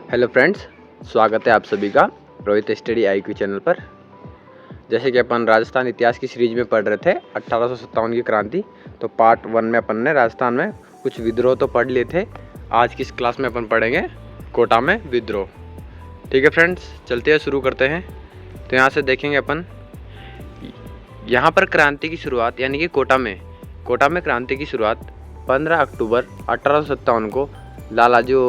Hello friends, स्वागत है आप सभी का रोहित स्टडी IQ चैनल पर। जैसे कि अपन राजस्थान इतिहास की सीरीज में पढ़ रहे थे 1857 की क्रांति, तो पार्ट 1 में अपन ने राजस्थान में कुछ विद्रोह तो पढ़ लिए थे। आज की इस क्लास में अपन पढ़ेंगे कोटा में विद्रोह। ठीक है फ्रेंड्स, चलते हैं, शुरू करते हैं। तो यहाँ से देखेंगे अपन, यहाँ पर क्रांति की शुरुआत यानी कि कोटा में क्रांति की शुरुआत 15 अक्टूबर 1857 को लाला जो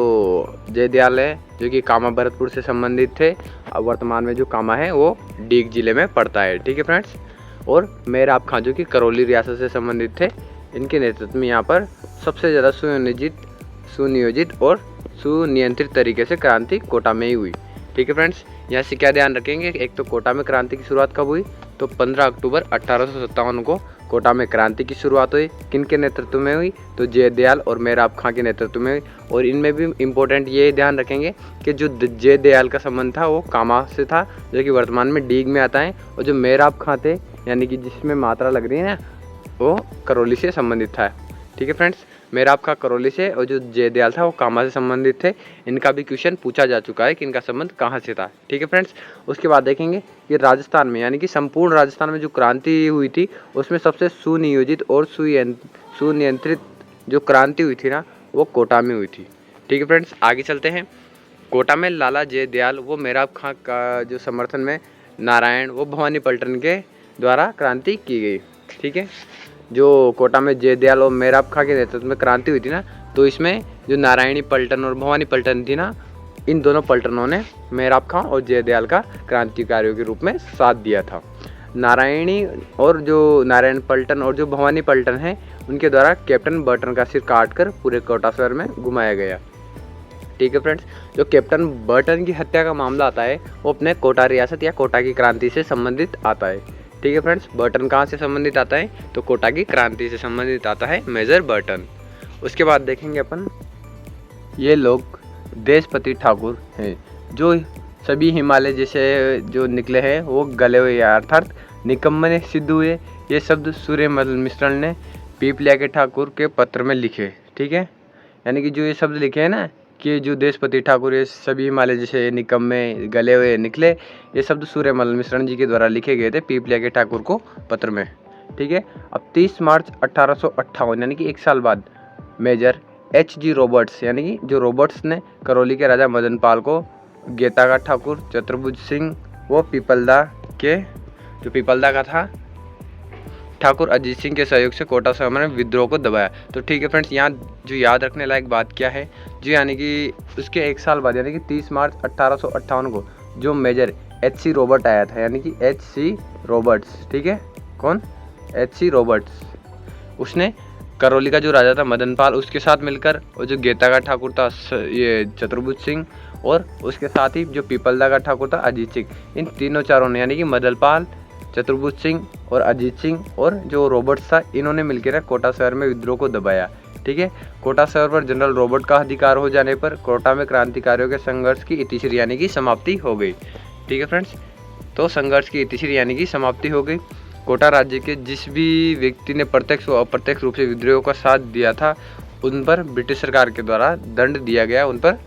जयदयाल है, जो कि कामा भरतपुर से संबंधित थे। अब वर्तमान में जो कामा है वो डीग जिले में पड़ता है। ठीक है फ्रेंड्स, और मेहराब खां जो कि करौली रियासत से संबंधित थे, इनके नेतृत्व में यहाँ पर सबसे ज़्यादा सुनियोजित और सुनियंत्रित तरीके से क्रांति कोटा में ही हुई। ठीक है फ्रेंड्स, यहाँ से क्या ध्यान रखेंगे, एक तो कोटा में क्रांति की शुरुआत कब हुई, तो 15 अक्टूबर 1857 को कोटा में क्रांति की शुरुआत हुई। किन के नेतृत्व में हुई, तो जयदयाल और मेहराब खां के नेतृत्व में हुई। और इनमें भी इम्पोर्टेंट ये ध्यान रखेंगे कि जो जयदयाल का संबंध था वो कामा से था, जो कि वर्तमान में डीग में आता है, और जो मेहराब खां थे यानी कि जिसमें मात्रा लग रही है ना, वो करौली से संबंधित था। ठीक है फ्रेंड्स, मेहराब खां करौली से और जो जयदयाल था वो कामा से संबंधित थे। इनका भी क्वेश्चन पूछा जा चुका है कि इनका संबंध कहाँ से था। ठीक है फ्रेंड्स, उसके बाद देखेंगे कि राजस्थान में यानी कि संपूर्ण राजस्थान में जो क्रांति हुई थी उसमें सबसे सुनियोजित और सुनियंत्रित जो क्रांति हुई थी ना, वो कोटा में हुई थी। ठीक है फ्रेंड्स, आगे चलते हैं। कोटा में लाला जयदयाल वो मेहराब खां का जो समर्थन में नारायण वो भवानी पलटन के द्वारा क्रांति की गई। ठीक है, जो कोटा में जयदयाल और मेहराब खां के नेतृत्व में क्रांति हुई थी ना, तो इसमें जो नारायणी पलटन और भवानी पलटन थी ना, इन दोनों पलटनों ने मेहराब खां और जयदयाल का क्रांतिकारियों के रूप में साथ दिया था। नारायणी और जो नारायण पलटन और जो भवानी पलटन है, उनके द्वारा कैप्टन बर्टन का सिर काटकर पूरे कोटा शहर में घुमाया गया। ठीक है फ्रेंड्स, जो कैप्टन बर्टन की हत्या का मामला आता है वो अपने कोटा रियासत या कोटा की क्रांति से संबंधित आता है। ठीक है फ्रेंड्स, बर्टन कहाँ से संबंधित आता है, तो कोटा की क्रांति से संबंधित आता है मेजर बर्टन। उसके बाद देखेंगे अपन, ये लोग देशपति ठाकुर हैं, जो सभी हिमालय जैसे जो निकले हैं वो गले हुए अर्थात निकम्मे सिद्ध हुए। ये शब्द सूर्यमल मिश्रण ने पीपलिया के ठाकुर के पत्र में लिखे। ठीक है, यानी कि जो ये शब्द लिखे हैं ना कि जो देशपति ठाकुर ये सभी हिमालय जैसे निकम्मे गले हुए निकले, ये शब्द सूर्यमल मिश्रण जी के द्वारा लिखे गए थे पीपलिया के ठाकुर को पत्र में। ठीक है, अब 30 मार्च 1858 यानी कि एक साल बाद मेजर HG रॉबर्ट्स यानी कि जो रॉबर्ट्स ने करौली के राजा मदनपाल को गेता का ठाकुर चतुर्भुज सिंह वो पीपलदा का था ठाकुर अजीत सिंह के सहयोग से कोटा शहर में विद्रोह को दबाया। तो ठीक है फ्रेंड्स, यहाँ जो याद रखने लायक बात क्या है जी, यानी कि उसके एक साल बाद यानी कि 30 मार्च 1858 को जो मेजर HC रॉबर्ट आया था, यानी कि HC रॉबर्ट्स। ठीक है, कौन, HC रॉबर्ट्स, उसने करौली का जो राजा था मदनपाल उसके साथ मिलकर, और जो गेता का ठाकुर था ये चतुर्भुज सिंह, और उसके साथ ही जो पीपलदा का ठाकुर था अजीत सिंह, इन तीनों चारों ने यानी कि मदनपाल, चतुर्भुज सिंह और अजीत सिंह और जो रॉबर्ट्स था, इन्होंने मिलकर कोटा शहर में विद्रोह को दबाया। ठीक है, कोटा शहर पर जनरल रॉबर्ट का अधिकार हो जाने पर कोटा में क्रांतिकारियों के संघर्ष की इतिश्री यानी कि समाप्ति हो गई। ठीक है फ्रेंड्स, तो संघर्ष की इतिश्री यानी कि समाप्ति हो गई। कोटा राज्य के जिस भी व्यक्ति ने प्रत्यक्ष व अप्रत्यक्ष रूप से विद्रोह का साथ दिया था, उन पर ब्रिटिश सरकार के द्वारा दंड दिया गया, उन पर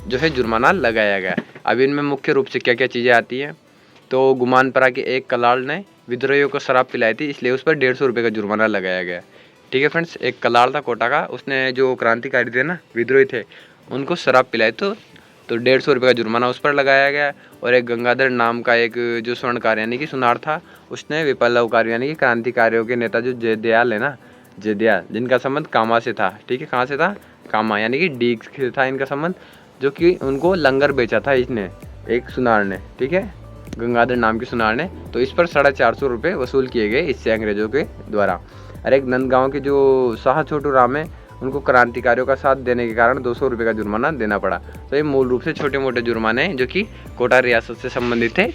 जो है जुर्माना लगाया गया। अब इनमें मुख्य रूप से क्या क्या चीज़ें आती हैं, तो गुमानपरा के एक कलाल ने विद्रोहियों को शराब पिलाई थी, इसलिए उस पर 150 रुपये का जुर्माना लगाया गया। ठीक है फ्रेंड्स, एक कलाल था कोटा का, उसने जो क्रांतिकारी थे ना, विद्रोही थे, उनको शराब पिलाई तो 150 रुपये का जुर्माना उस पर लगाया गया। और एक गंगाधर नाम का एक जो स्वर्णकार यानी कि सुनार था, उसने विप्लवकार यानी कि क्रांतिकारियों के नेता जो जयदयाल है ना, जयदयाल जिनका संबंध कामा से था। ठीक है, कहाँ से था, कामा यानी कि डीग से था इनका संबंध, जो कि उनको लंगर बेचा था इसने, एक सुनार ने। ठीक है, गंगाधर नाम के सुनार ने, तो इस पर 450 रुपये वसूल किए गए इससे अंग्रेजों के द्वारा। और एक नंदगांव के जो शाह छोटू राम है, उनको क्रांतिकारियों का साथ देने के कारण 200 रुपये का जुर्माना देना पड़ा। तो ये मूल रूप से छोटे मोटे जुर्माने हैं जो कि कोटा रियासत से संबंधित थे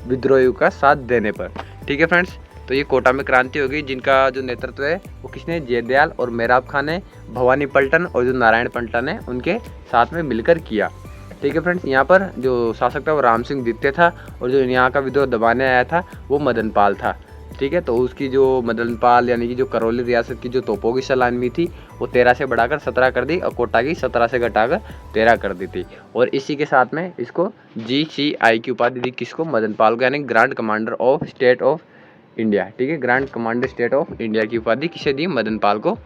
विद्रोहियों का साथ देने पर। ठीक है फ्रेंड्स, तो ये कोटा में क्रांति हो गई, जिनका जो नेतृत्व है वो किसने, जयदयाल और मेहराब खां ने, भवानी पलटन और जो नारायण पलटन है उनके साथ में मिलकर किया। ठीक है फ्रेंड्स, यहाँ पर जो शासक था वो राम सिंह द्वितीय था, और जो यहाँ का विद्रोह दबाने आया था वो मदनपाल था। ठीक है। तो उसकी जो मदनपाल यानी कि जो करौली रियासत की जो तोपों की सलामी थी वो 13 से बढ़ाकर 17 कर दी और कोटा की 17 से घटाकर 13 कर दी थी। और इसी के साथ में इसको GCI की उपाधि दी किसको, मदनपाल को, यानी grand commander of state of India. ठीक है, grand commander state of India की उपाधि किसे दी, मदनपाल को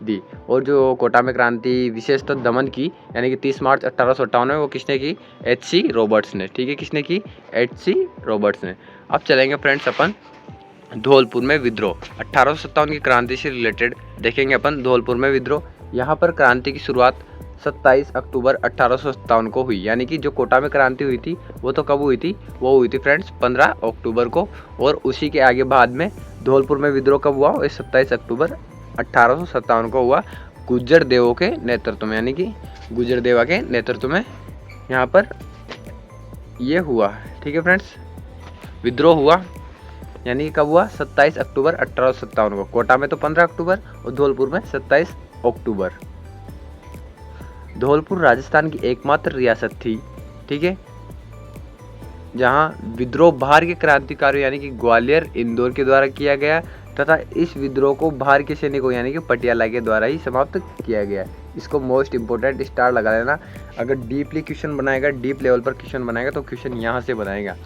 दी। और जो कोटा में क्रांति विशेषतः दमन की यानी कि 30 मार्च 1858 में वो किसने की, HC रॉबर्ट्स ने। ठीक है, किसने की, HC रॉबर्ट्स ने। अब चलेंगे फ्रेंड्स अपन धौलपुर में विद्रोह। 1857 की क्रांति से रिलेटेड देखेंगे अपन धौलपुर में विद्रोह। यहाँ पर क्रांति की शुरुआत 27 अक्टूबर 1857 को हुई, यानी कि जो कोटा में क्रांति हुई थी वो तो कब हुई थी, वो हुई थी फ्रेंड्स 15 अक्टूबर को। और उसी के आगे बाद में धौलपुर में विद्रोह कब हुआ, वो 27 अक्टूबर 1857 को हुआ, गुज्जर देवों के नेतृत्व में, यानी कि गुज्जर देवा के नेतृत्व में यहाँ पर ये हुआ। ठीक है फ्रेंड्स, विद्रोह हुआ, यानी कि कब हुआ, 27 अक्टूबर 1857 को। कोटा में तो 15 अक्टूबर और धौलपुर में 27 अक्टूबर। धौलपुर राजस्थान की एकमात्र रियासत थी, ठीक है, जहां विद्रोह बाहर के क्रांतिकारियों यानी कि ग्वालियर, इंदौर के द्वारा किया गया तथा इस विद्रोह को बाहर के सैनिकों यानी कि पटियाला के द्वारा ही समाप्त किया गया। इसको मोस्ट इंपोर्टेंट स्टार लगा लेना। अगर डीपली क्वेश्चन बनाएगा, डीप लेवल पर क्वेश्चन बनाएगा तो क्वेश्चन यहाँ से बनाएगा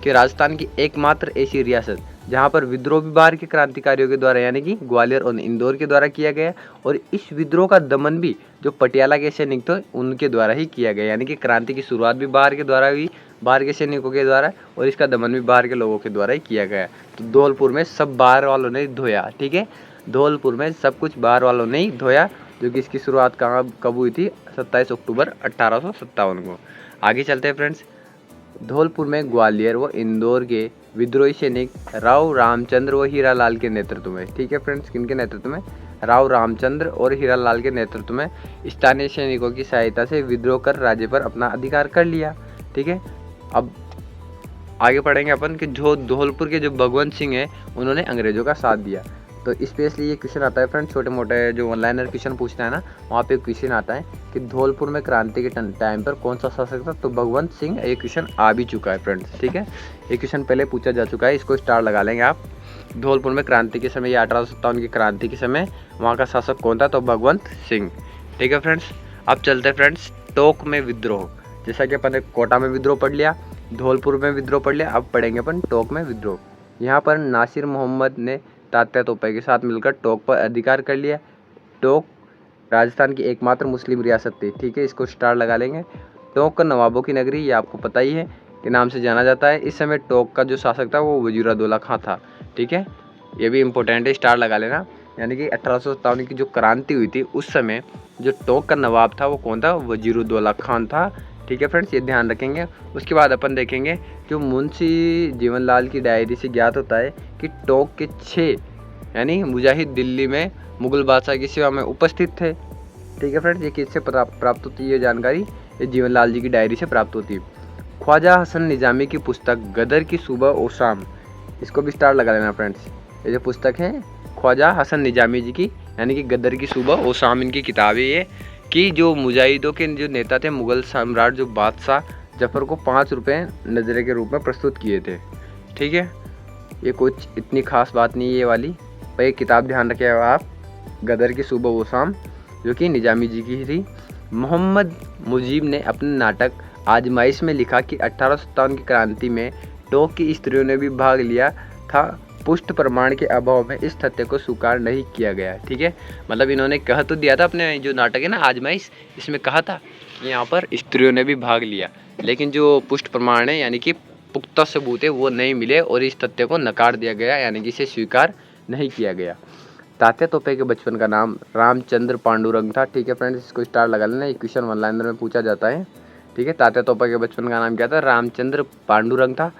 कि राजस्थान की एकमात्र ऐसी रियासत जहाँ पर विद्रोह भी बाहर के क्रांतिकारियों के द्वारा यानी कि ग्वालियर और इंदौर के द्वारा किया गया और इस विद्रोह का दमन भी जो पटियाला के सैनिक थे उनके द्वारा ही किया गया, यानी कि क्रांति की शुरुआत भी बाहर के द्वारा हुई, बाहर के सैनिकों के द्वारा, और इसका दमन भी बाहर के लोगों के द्वारा ही किया गया। तो धौलपुर में सब बाहर वालों ने धोया। ठीक है, धौलपुर में सब कुछ बाहर वालों ने ही धोया, जो कि इसकी शुरुआत कब हुई थी, 27 अक्टूबर 1857 को। आगे चलते हैं फ्रेंड्स। धौलपुर में ग्वालियर व इंदौर के विद्रोही सैनिक राव रामचंद्र व हीरालाल के नेतृत्व में, ठीक है फ्रेंड्स, किनके नेतृत्व में, राव रामचंद्र और हीरालाल के नेतृत्व में स्थानीय सैनिकों की सहायता से विद्रोह कर राज्य पर अपना अधिकार कर लिया। ठीक है, अब आगे पढ़ेंगे अपन कि जो धौलपुर के जो भगवंत सिंह है उन्होंने अंग्रेजों का साथ दिया। तो स्पेशली ये क्वेश्चन आता है फ्रेंड्स, छोटे मोटे जो ऑनलाइनर क्वेश्चन पूछता है ना, वहाँ पे क्वेश्चन आता है कि धौलपुर में क्रांति के टाइम पर कौन सा शासक था, तो भगवंत सिंह। ये क्वेश्चन आ भी चुका है फ्रेंड्स। ठीक है, ये क्वेश्चन पहले पूछा जा चुका है, इसको स्टार लगा लेंगे आप। धौलपुर में क्रांति के समय या 1857 की क्रांति के समय वहाँ का शासक कौन था, तो भगवंत सिंह। ठीक है फ्रेंड्स, अब चलते हैं फ्रेंड्स टोक में विद्रोह। जैसा कि अपन ने कोटा में विद्रोह पढ़ लिया, धौलपुर में विद्रोह पढ़ लिया, अब पढ़ेंगे अपन टोक में विद्रोह। यहाँ पर नासिर मोहम्मद ने तात्या तोपे के साथ मिलकर टोक पर अधिकार कर लिया। टोक राजस्थान की एकमात्र मुस्लिम रियासत थी। ठीक है, इसको स्टार लगा लेंगे। टोक का नवाबों की नगरी, ये आपको पता ही है के नाम से जाना जाता है। इस समय टोक का जो शासक था वो वजीरुद्दौला खां था। ठीक है, ये भी इंपॉर्टेंट है, स्टार लगा लेना। यानी कि 1857 की जो क्रांति हुई थी उस समय जो टोक का नवाब था वो कौन था, वजीरुद्दौला खान था। ठीक है फ्रेंड्स, ये ध्यान रखेंगे। उसके बाद अपन देखेंगे जो मुंशी जीवनलाल की डायरी से ज्ञात होता है कि टोक के 6 यानी मुजाहिद दिल्ली में मुगल बादशाह की सेवा में उपस्थित थे। ठीक है फ्रेंड्स, ये किससे प्राप्त होती है ये जानकारी, ये जीवनलाल जी की डायरी से प्राप्त होती है। ख्वाजा हसन निजामी की पुस्तक गदर की सुबह और शाम, इसको भी स्टार लगा लेना फ्रेंड्स। ये जो पुस्तक है ख्वाजा हसन निजामी जी की, यानी कि गदर की सुबह और शाम, इनकी किताब है ये, कि जो मुजाहिदों के जो नेता थे मुगल सम्राट जो बादशाह जफर को 5 रुपये नजरे के रूप में प्रस्तुत किए थे। ठीक है, ये कुछ इतनी खास बात नहीं है ये वाली, पर एक किताब ध्यान रखें आप, गदर की सुबह वो शाम, जो कि निजामी जी की ही थी। मोहम्मद मुजीब ने अपने नाटक आजमाइश में लिखा कि 1857 की क्रांति में टोक की स्त्रियों ने भी भाग लिया था, पुष्ट प्रमाण के अभाव में इस तथ्य को स्वीकार नहीं किया गया। ठीक है, मतलब इन्होंने कह तो दिया था अपने जो नाटक है ना आजमाइश, इसमें कहा था यहाँ पर स्त्रियों ने भी भाग लिया, लेकिन जो पुष्ट प्रमाण है यानी कि पुख्ता सबूत है वो नहीं मिले और इस तथ्य को नकार दिया गया, यानी कि इसे स्वीकार नहीं किया गया। तात्या तोपे के बचपन का नाम रामचंद्र पांडुरंग था। ठीक है फ्रेंड्स, इसको स्टार लगा लेना, ये क्वेश्चन वन लाइनर में पूछा जाता है। ठीक है, तात्या तोपे के बचपन का नाम क्या था, रामचंद्र पांडुरंग था।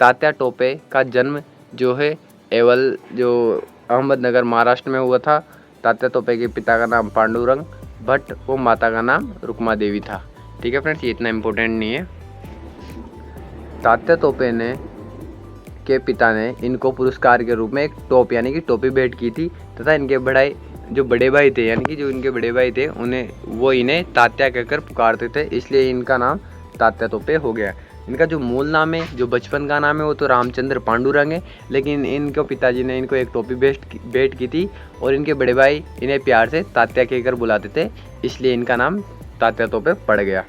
तात्या टोपे का जन्म जो है एवल जो अहमदनगर महाराष्ट्र में हुआ था। तात्या तोपे के पिता का नाम पांडुरंग भट्ट व माता का नाम रुक्मा देवी था। ठीक है फ्रेंड्स, ये इतना इम्पोर्टेंट नहीं है। तात्या तोपे ने के पिता ने इनको पुरस्कार के रूप में एक टोप यानी कि टोपी भेंट की थी तथा इनके बड़े भाई थे यानी कि जो इनके बड़े भाई थे उन्हें तात्या कहकर पुकारते थे, इसलिए इनका नाम तात्या तोपे हो गया। इनका जो मूल नाम है, जो बचपन का नाम है, वो तो रामचंद्र पांडुरंग है, लेकिन इनको पिताजी ने इनको एक टोपी भेंट की थी और इनके बड़े भाई इन्हें प्यार से तात्या कहकर बुलाते थे, इसलिए इनका नाम तात्या तोपे पड़ गया।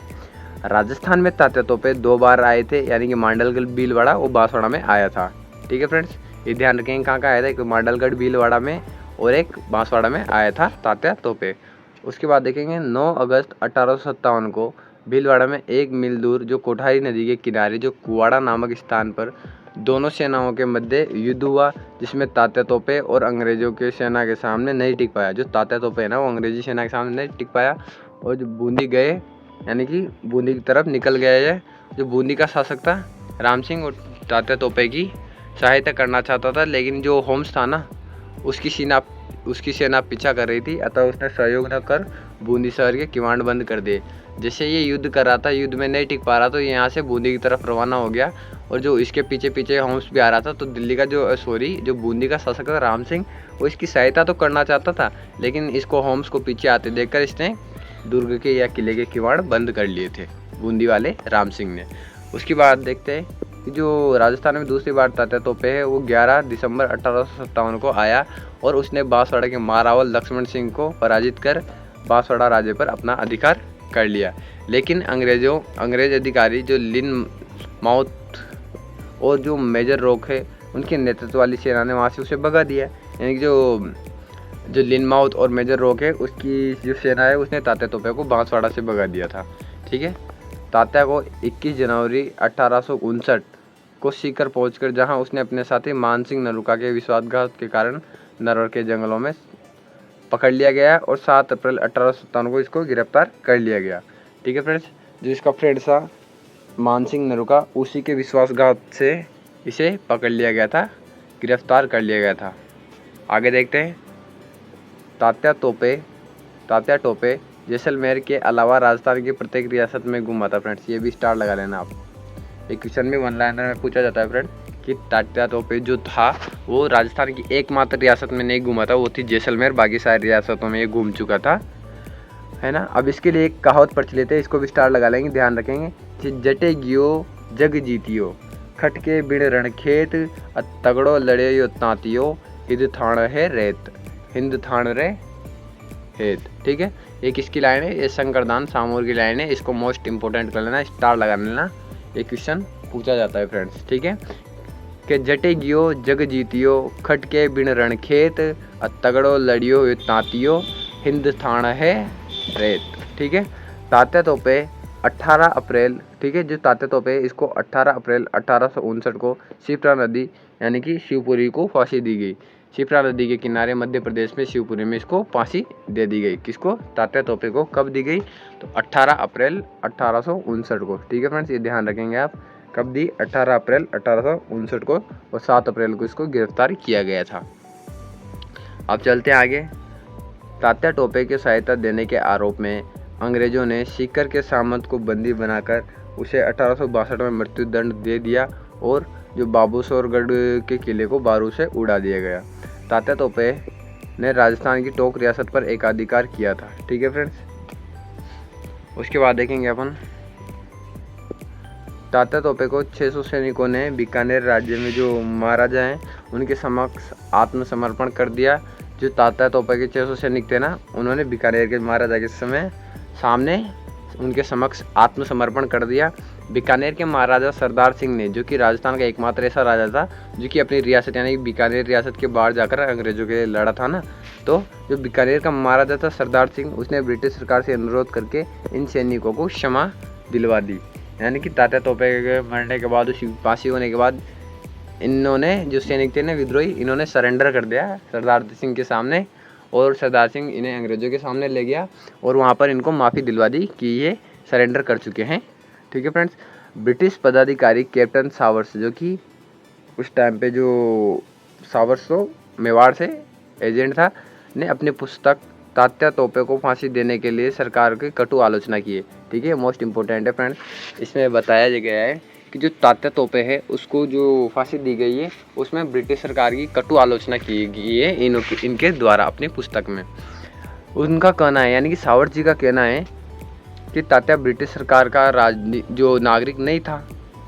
राजस्थान में तात्या तोपे 2 बार आए थे, यानी कि मांडलगढ़ भीलवाड़ा और बांसवाड़ा में आया था। ठीक है फ्रेंड्स, ये ध्यान रखेंगे कहाँ आया था, एक मांडलगढ़ भीलवाड़ा में और एक बांसवाड़ा में आया था तात्या तोपे। उसके बाद देखेंगे 9 अगस्त 1857 को भीलवाड़ा में 1 मील दूर जो कोठारी नदी के किनारे जो कुवाड़ा नामक स्थान पर दोनों सेनाओं के मध्य युद्ध हुआ, जिसमें तात्या तोपे और अंग्रेजों के सेना के सामने नहीं टिक पाया। जो तात्या तोपे है ना, वो अंग्रेजी सेना के सामने नहीं टिक पाया और जो बूंदी गए, यानी कि बूंदी की तरफ निकल गया है। जो बूंदी का शासक था राम सिंह, और तात्या तोपे की सहायता करना चाहता था, लेकिन जो होम्स था ना, उसकी सेना पीछा कर रही थी, अतः उसने सहयोग न कर बूंदी शहर के किवाड़ बंद कर दिए। जैसे ये युद्ध कर रहा था, युद्ध में नहीं टिक पा रहा, तो यहाँ से बूंदी की तरफ रवाना हो गया और जो इसके पीछे पीछे होम्स भी आ रहा था, तो दिल्ली का जो बूंदी का शासक था राम सिंह, वो इसकी सहायता तो करना चाहता था, लेकिन इसको होम्स को पीछे आते देखकर इसने दुर्ग के या किले के किवाड़ बंद कर लिए थे बूंदी वाले राम सिंह ने। उसके बाद देखते हैं कि जो राजस्थान में दूसरी बार तात्या तोपे है, वो 11 दिसंबर 1857 को आया और उसने बांसवाड़ा के महारावल लक्ष्मण सिंह को पराजित कर बांसवाड़ा राज्य पर अपना अधिकार कर लिया। लेकिन अंग्रेज अधिकारी जो लिन माउथ और जो मेजर रॉक है, उनके नेतृत्व वाली सेना ने वहाँ से उसे भगा दिया। यानी कि जो लिन माउथ और मेजर रॉक है, उसकी जो सेना है, उसने तात्या तोपे को बांसवाड़ा से भगा दिया था। ठीक है, तात्या को 21 जनवरी 1859 को सीकर पहुंचकर जहां उसने अपने साथी मानसिंह नरूका के विश्वासघात के कारण नरवर के जंगलों में पकड़ लिया गया और 7 अप्रैल 1857 को इसको गिरफ्तार कर लिया गया। ठीक है फ्रेंड्स, जो इसका फ्रेंड था मानसिंह नरूका, उसी के विश्वासघात से इसे पकड़ लिया गया था, गिरफ्तार कर लिया गया था। आगे देखते हैं, तात्या टोपे जैसलमेर के अलावा राजस्थान की प्रत्येक रियासत में घूमा था। फ्रेंड्स, ये भी स्टार लगा लेना आप, एक क्वेश्चन में 1 लाइनर में पूछा जाता है फ्रेंड कि तात्या तोपे जो था वो राजस्थान की एकमात्र रियासत में नहीं घूमा था, वो थी जैसलमेर, बाकी सारी रियासतों में ये घूम चुका था, है ना। अब इसके लिए एक कहावत प्रचलित है, इसको भी स्टार लगा लेंगे, ध्यान रखेंगे कि जटे गियो जग जीतियो, खटके बिण रणखेत, तगड़ो लड़े यो तांतियो, हिंद थाण है रेत, हिंद थाण रे हेत। ठीक है, एक इसकी लाइन है, ये शंकरदान सामूर की लाइन है, इसको मोस्ट इंपोर्टेंट कर लेना, स्टार लगा लेना, ये क्वेश्चन पूछा जाता है फ्रेंड्स। ठीक है, कि जटे गियो जग जीतियो, खटके बिन रणखेत, तगड़ो लड़ियो यो तांतियो, हिंद थाण है रेत। ठीक है, तात्या तोपे 18 अप्रैल, ठीक है, जो तात्या तोपे इसको 18 अप्रैल 1859 को शिप्रा नदी यानी कि शिवपुरी को फांसी दी गई। शिप्रा नदी के किनारे मध्य प्रदेश में शिवपुरी में इसको फांसी दे दी गई। किसको? तात्या तोपे को। कब दी गई? तो 18 अप्रैल 1859 को। ठीक है फ्रेंड्स, ये ध्यान रखेंगे आप, कब दी? 18 अप्रैल 1859 को, और 7 अप्रैल को इसको गिरफ्तार किया गया था। अब चलते हैं आगे। तात्या टोपे की सहायता देने के आरोप में अंग्रेजों ने सीकर के सामंत को बंदी बनाकर उसे 1862 में मृत्यु दंड दे दिया और जो बाबूसोरगढ़ के किले को बारूद से उड़ा दिया गया। तात्या तोपे ने राजस्थान की टोंक रियासत पर एकाधिकार किया था। ठीक है फ्रेंड्स, उसके बाद देखेंगे अपन, तात्या तोपे को 600 सैनिकों ने बीकानेर राज्य में जो महाराजा हैं उनके समक्ष आत्मसमर्पण कर दिया। जो तात्या तोपे के 600 सैनिक थे ना, उन्होंने बीकानेर के महाराजा के सामने उनके समक्ष आत्मसमर्पण कर दिया। बीकानेर के महाराजा सरदार सिंह ने, जो कि राजस्थान का एकमात्र ऐसा राजा था जो कि अपनी रियासत यानी बीकानेर रियासत के बाहर जाकर अंग्रेजों के लिए लड़ा था ना, तो जो बीकानेर का महाराजा था सरदार सिंह, उसने ब्रिटिश सरकार से अनुरोध करके इन सैनिकों को क्षमा दिलवा दी। यानी कि तात्या तोपे के मरने के बाद, उसकी फांसी होने के बाद, इन्होंने जो सैनिक थे ना विद्रोही, इन्होंने सरेंडर कर दिया सरदार सिंह के सामने, और सरदार सिंह इन्हें अंग्रेजों के सामने ले गया और वहाँ पर इनको माफ़ी दिलवा दी कि ये सरेंडर कर चुके हैं। ठीक है फ्रेंड्स, ब्रिटिश पदाधिकारी कैप्टन सावर्स, जो कि उस टाइम पे जो सावर्स तो मेवाड़ से एजेंट था, ने अपनी पुस्तक तात्या तोपे को फांसी देने के लिए सरकार की कटु आलोचना की है। ठीक है, मोस्ट इम्पोर्टेंट है फ्रेंड्स, इसमें बताया गया है कि जो तात्या तोपे है उसको जो फांसी दी गई है उसमें ब्रिटिश सरकार की कटु आलोचना की गई है इनके द्वारा अपनी पुस्तक में। उनका कहना है, यानी कि सावर्स जी का कहना है कि तात्या ब्रिटिश सरकार का जो नागरिक नहीं था,